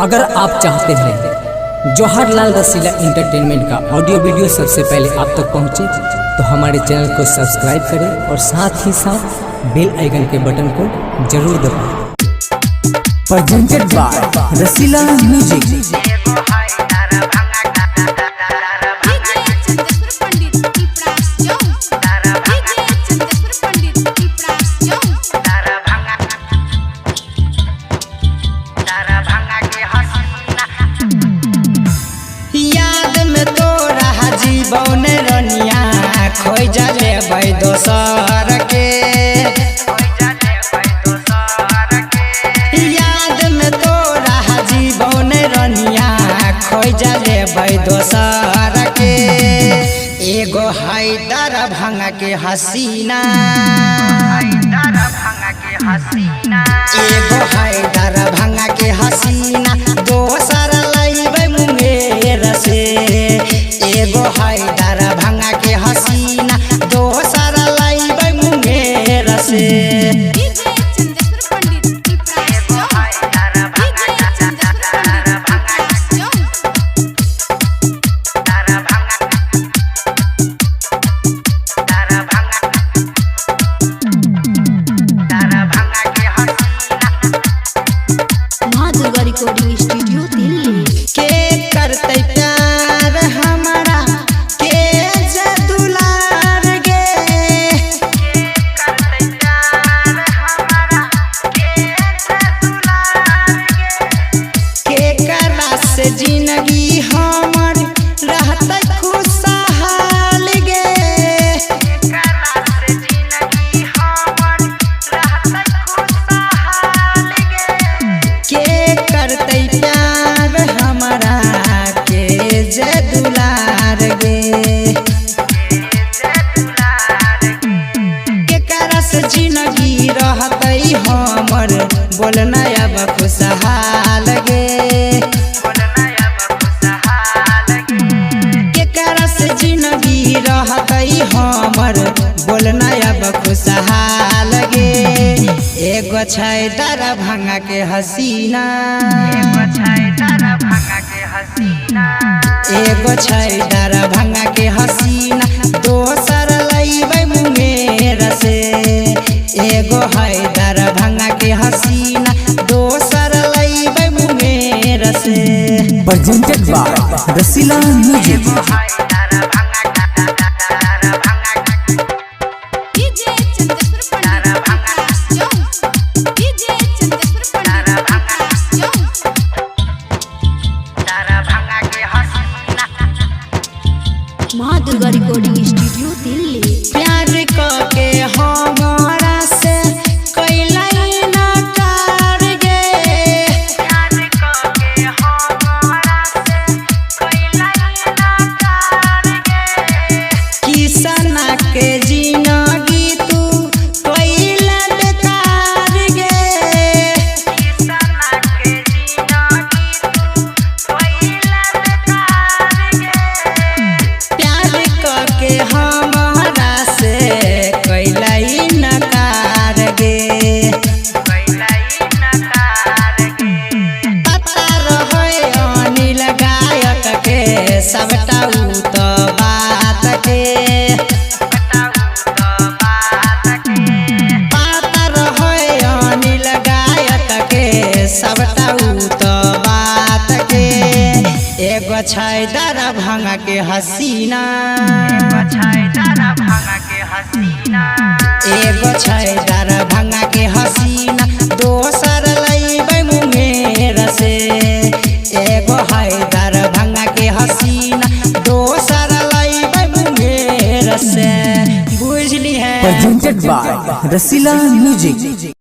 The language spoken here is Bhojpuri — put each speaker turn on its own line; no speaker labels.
अगर आप चाहते हैं जवाहरलाल रसीला एंटरटेनमेंट का ऑडियो वीडियो सबसे पहले आप तक पहुंचे तो हमारे चैनल को सब्सक्राइब करें और साथ ही साथ बेल आइकन के बटन को जरूर दबाएं। Presented by Rasila music.
जीवन रनिया खोई जाले भाई दोसर के याद में तोरा जीवन रनिया खोई जाले भाई दोसर के एगो हैदर भंगा के हसीना एगो हैदर भंगा के हसीना दोसर लइबे मुंगेर से एगो हैदर भंगा के हसीना दोसर लइबे मुंगेर से।
Recording studio Delhi.
के करते प्यार हमारा के जदुलार गे के करा से जिंदगी हमर रहते खुशहाल गे के करते प्यार हमारा के जदुलार गे के करस जिंदगी रहते हमर बोलना अब खुशहाल गे के करस जिंदगी रहते हमर बोलना अब खुशहाल गे एगो छैदर भंगा के हसीना एगो छैदर भंगा के हसीना दोसर लइबे मुंगेर से एगो हैदर भंगा के हसीना दोसर लइबे मुंगेर से।
Presented by Rasila music.
माँ दुर्गा रिकॉर्डिंग स्टूडियो दिल्ली।
प्यार के हमारा से कैला नकार गे किसना के जिंदगी तू कैला बेकार गे प्यार के हमारा से कैला नकार गे पता रहे अनिल गायक के सबटा उ तो बात के पता रहे अनिल गायक के सबटा उ तो बात के एगो छैदर भंगा के हसीना एगो छैदर भंगा के हसीना दोसर लइबे मुंगेर से एगो हैदर भंगा के हसीना दोसर लइबे मुंगेर से। बुझली है।
Presented by Rasila music.